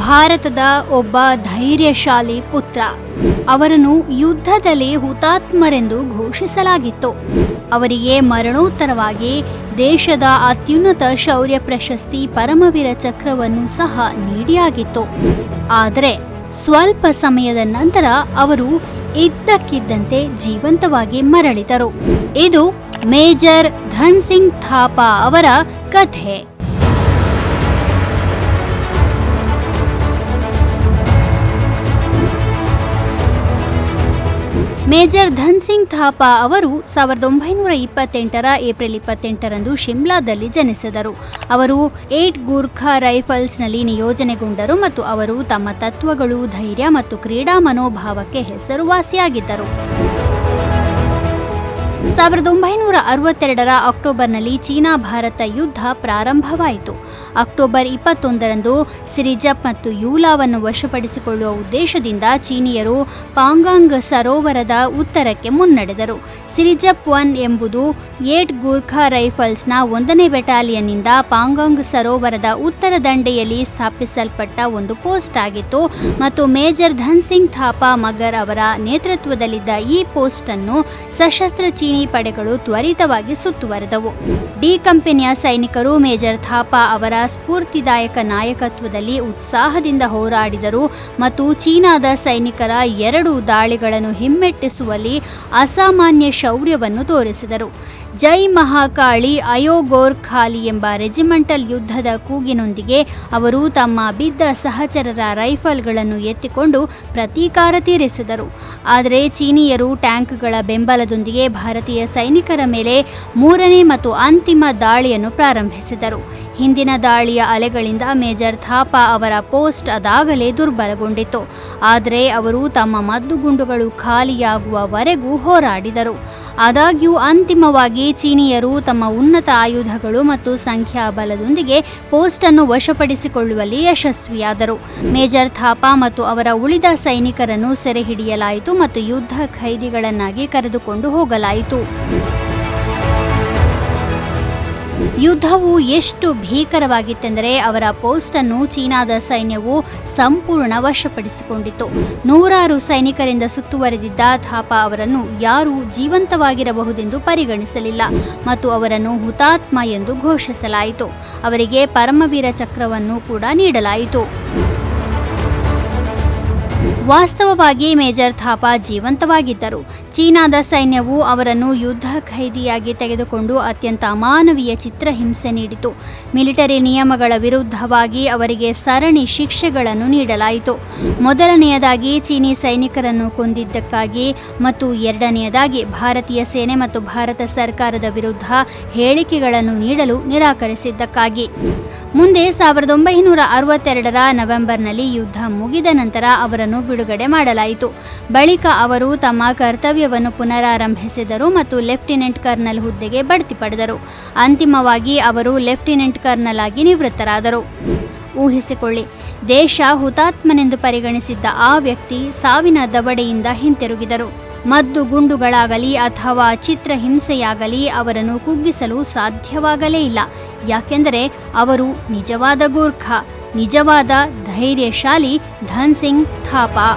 ಭಾರತದ ಒಬ್ಬ ಧೈರ್ಯಶಾಲಿ ಪುತ್ರ. ಅವರನ್ನು ಯುದ್ಧದಲ್ಲಿ ಹುತಾತ್ಮರೆಂದು ಘೋಷಿಸಲಾಗಿತ್ತು. ಅವರಿಗೆ ಮರಣೋತ್ತರವಾಗಿ ದೇಶದ ಅತ್ಯುನ್ನತ ಶೌರ್ಯ ಪ್ರಶಸ್ತಿ ಪರಮವೀರ ಚಕ್ರವನ್ನು ಸಹ ನೀಡಿಯಾಗಿತ್ತು. ಆದರೆ ಸ್ವಲ್ಪ ಸಮಯದ ನಂತರ ಅವರು ಇದ್ದಕ್ಕಿದ್ದಂತೆ ಜೀವಂತವಾಗಿ ಮರಳಿದರು. ಇದು ಮೇಜರ್ ಧನ್ ಸಿಂಗ್ ಥಾಪಾ ಅವರ ಕಥೆ. ಮೇಜರ್ ಧನ್ ಸಿಂಗ್ ಥಾಪಾ ಅವರು 1928ರ ಏಪ್ರಿಲ್ 28ರಂದು ಶಿಮ್ಲಾದಲ್ಲಿ ಜನಿಸಿದರು. ಅವರು 8 ಗೂರ್ಖಾ ರೈಫಲ್ಸ್ನಲ್ಲಿ ನಿಯೋಜನೆಗೊಂಡರು ಮತ್ತು ಅವರು ತಮ್ಮ ತತ್ವಗಳು, ಧೈರ್ಯ ಮತ್ತು ಕ್ರೀಡಾ ಮನೋಭಾವಕ್ಕೆ ಹೆಸರುವಾಸಿಯಾಗಿದ್ದರು. 1962ರ ಅಕ್ಟೋಬರ್ನಲ್ಲಿ ಚೀನಾ ಭಾರತ ಯುದ್ಧ ಪ್ರಾರಂಭವಾಯಿತು. ಅಕ್ಟೋಬರ್ 21ರಂದು ಸಿರಿಜಪ್ ಮತ್ತು ಯೂಲಾವನ್ನು ವಶಪಡಿಸಿಕೊಳ್ಳುವ ಉದ್ದೇಶದಿಂದ ಚೀನಿಯರು ಪಾಂಗಾಂಗ್ ಸರೋವರದ ಉತ್ತರಕ್ಕೆ ಮುನ್ನಡೆದರು. ಸಿರಿಜಪ್ 1 ಎಂಬುದು 8 ಗೂರ್ಖಾ ರೈಫಲ್ಸ್ನ 1ನೇ ಬೆಟಾಲಿಯನ್ನಿಂದ ಪಾಂಗಾಂಗ್ ಸರೋವರದ ಉತ್ತರ ದಂಡೆಯಲ್ಲಿ ಸ್ಥಾಪಿಸಲ್ಪಟ್ಟ ಒಂದು ಪೋಸ್ಟ್ ಆಗಿತ್ತು ಮತ್ತು ಮೇಜರ್ ಧನ್ ಸಿಂಗ್ ಥಾಪಾ ಮಗರ್ ಅವರ ನೇತೃತ್ವದಲ್ಲಿದ್ದ ಈ ಪೋಸ್ಟ್ ಅನ್ನು ಸಶಸ್ತ್ರ ಚೀನಿ ಪಡೆಗಳು ತ್ವರಿತವಾಗಿ ಸುತ್ತುವರೆದವು. ಡಿ ಕಂಪನಿಯ ಸೈನಿಕರು ಮೇಜರ್ ಥಾಪಾ ಅವರ ಸ್ಫೂರ್ತಿದಾಯಕ ನಾಯಕತ್ವದಲ್ಲಿ ಉತ್ಸಾಹದಿಂದ ಹೋರಾಡಿದರು ಮತ್ತು ಚೀನಾದ ಸೈನಿಕರ 2 ದಾಳಿಗಳನ್ನು ಹಿಮ್ಮೆಟ್ಟಿಸುವಲ್ಲಿ ಅಸಾಮಾನ್ಯ ಶೌರ್ಯವನ್ನು ತೋರಿಸಿದರು. ಜೈ ಮಹಾಕಾಳಿ ಅಯೋ ಗೋರ್ಖಾಲಿ ಎಂಬ ರೆಜಿಮೆಂಟಲ್ ಯುದ್ಧದ ಕೂಗಿನೊಂದಿಗೆ ಅವರು ತಮ್ಮ ಬಿದ್ದ ಸಹಚರರ ರೈಫಲ್ಗಳನ್ನು ಎತ್ತಿಕೊಂಡು ಪ್ರತೀಕಾರ ತೀರಿಸಿದರು. ಆದರೆ ಚೀನಿಯರು ಟ್ಯಾಂಕ್ಗಳ ಬೆಂಬಲದೊಂದಿಗೆ ಭಾರತೀಯ ಸೈನಿಕರ ಮೇಲೆ 3ನೇ ಮತ್ತು ಅಂತಿಮ ದಾಳಿಯನ್ನು ಪ್ರಾರಂಭಿಸಿದರು. ಹಿಂದಿನ ದಾಳಿಯ ಅಲೆಗಳಿಂದ ಮೇಜರ್ ಥಾಪಾ ಅವರ ಪೋಸ್ಟ್ ಅದಾಗಲೇ ದುರ್ಬಲಗೊಂಡಿತ್ತು. ಆದರೆ ಅವರು ತಮ್ಮ ಮದ್ದುಗುಂಡುಗಳು ಖಾಲಿಯಾಗುವವರೆಗೂ ಹೋರಾಡಿದರು. ಆದಾಗ್ಯೂ ಅಂತಿಮವಾಗಿ ಚೀನಿಯರು ತಮ್ಮ ಉನ್ನತ ಆಯುಧಗಳು ಮತ್ತು ಸಂಖ್ಯಾಬಲದೊಂದಿಗೆ ಪೋಸ್ಟ್ ಅನ್ನು ವಶಪಡಿಸಿಕೊಳ್ಳುವಲ್ಲಿ ಯಶಸ್ವಿಯಾದರು. ಮೇಜರ್ ಥಾಪಾ ಮತ್ತು ಅವರ ಉಳಿದ ಸೈನಿಕರನ್ನು ಸೆರೆಹಿಡಿಯಲಾಯಿತು ಮತ್ತು ಯುದ್ಧ ಖೈದಿಗಳನ್ನಾಗಿ ಕರೆದುಕೊಂಡು ಹೋಗಲಾಯಿತು. ಯುದ್ಧವು ಎಷ್ಟು ಭೀಕರವಾಗಿತ್ತೆಂದರೆ ಅವರ ಪೋಸ್ಟ್ ಅನ್ನು ಚೀನಾದ ಸೈನ್ಯವು ಸಂಪೂರ್ಣ ವಶಪಡಿಸಿಕೊಂಡಿತು. 100 ಸೈನಿಕರಿಂದ ಸುತ್ತುವರೆದಿದ್ದ ಥಾಪಾ ಅವರನ್ನು ಯಾರೂ ಜೀವಂತವಾಗಿರಬಹುದೆಂದು ಪರಿಗಣಿಸಲಿಲ್ಲ ಮತ್ತು ಅವರನ್ನು ಹುತಾತ್ಮ ಎಂದು ಘೋಷಿಸಲಾಯಿತು. ಅವರಿಗೆ ಪರಮವೀರ ಚಕ್ರವನ್ನು ಕೂಡ ನೀಡಲಾಯಿತು. ವಾಸ್ತವವಾಗಿ ಮೇಜರ್ ಥಾಪಾ ಜೀವಂತವಾಗಿದ್ದರು. ಚೀನಾದ ಸೈನ್ಯವು ಅವರನ್ನು ಯುದ್ಧ ಖೈದಿಯಾಗಿ ತೆಗೆದುಕೊಂಡು ಅತ್ಯಂತ ಅಮಾನವೀಯ ಚಿತ್ರಹಿಂಸೆ ನೀಡಿತು. ಮಿಲಿಟರಿ ನಿಯಮಗಳ ವಿರುದ್ಧವಾಗಿ ಅವರಿಗೆ ಸರಣಿ ಶಿಕ್ಷೆಗಳನ್ನು ನೀಡಲಾಯಿತು. ಮೊದಲನೆಯದಾಗಿ ಚೀನಿ ಸೈನಿಕರನ್ನು ಕೊಂದಿದ್ದಕ್ಕಾಗಿ ಮತ್ತು ಎರಡನೆಯದಾಗಿ ಭಾರತೀಯ ಸೇನೆ ಮತ್ತು ಭಾರತ ಸರ್ಕಾರದ ವಿರುದ್ಧ ಹೇಳಿಕೆಗಳನ್ನು ನೀಡಲು ನಿರಾಕರಿಸಿದ್ದಕ್ಕಾಗಿ. ಮುಂದೆ 1962ರ ನವೆಂಬರ್ನಲ್ಲಿ ಯುದ್ಧ ಮುಗಿದ ನಂತರ ಅವರನ್ನು ಬಿಡುಗಡೆ ಮಾಡಲಾಯಿತು. ಬಳಿಕ ಅವರು ತಮ್ಮ ಕರ್ತವ್ಯವನ್ನು ಪುನರಾರಂಭಿಸಿದರು ಮತ್ತು ಲೆಫ್ಟಿನೆಂಟ್ ಕರ್ನಲ್ ಹುದ್ದೆಗೆ ಬಡ್ತಿ ಪಡೆದರು. ಅಂತಿಮವಾಗಿ ಅವರು ಲೆಫ್ಟಿನೆಂಟ್ ಕರ್ನಲ್ ಆಗಿ ನಿವೃತ್ತರಾದರು. ಊಹಿಸಿಕೊಳ್ಳಿ, ದೇಶ ಹುತಾತ್ಮನೆಂದು ಪರಿಗಣಿಸಿದ್ದ ಆ ವ್ಯಕ್ತಿ ಸಾವಿನ ದವಡೆಯಿಂದ ಹಿಂತಿರುಗಿದರು. ಮದ್ದು ಗುಂಡುಗಳಾಗಲಿ ಅಥವಾ ಚಿತ್ರಹಿಂಸೆಯಾಗಲಿ ಅವರನ್ನು ಕುಗ್ಗಿಸಲು ಸಾಧ್ಯವಾಗಲೇ ಇಲ್ಲ. ಯಾಕೆಂದರೆ ಅವರು ನಿಜವಾದ ಗೂರ್ಖಾ, ನಿಜವಾದ ಧೈರ್ಯಶಾಲಿ ಧನ್ ಸಿಂಗ್ ಥಾಪಾ.